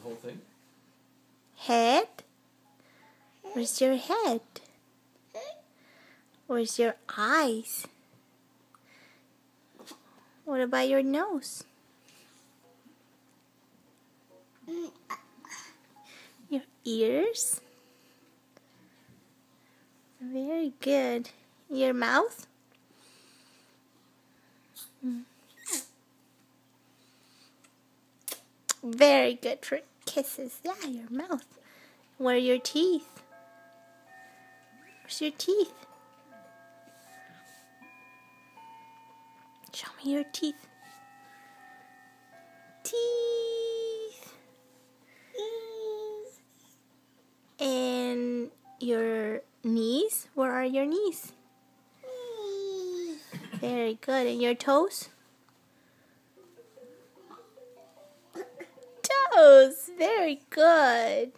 whole thing. Head? Where's your head? Where's your eyes? What about your nose? Your ears? Very good. Your mouth? Very good for kisses. Yeah, your mouth. Where are your teeth? Where's your teeth? Show me your teeth. Teeth. And your knees? Where are your knees? Very good. And your toes? Toes. Very good.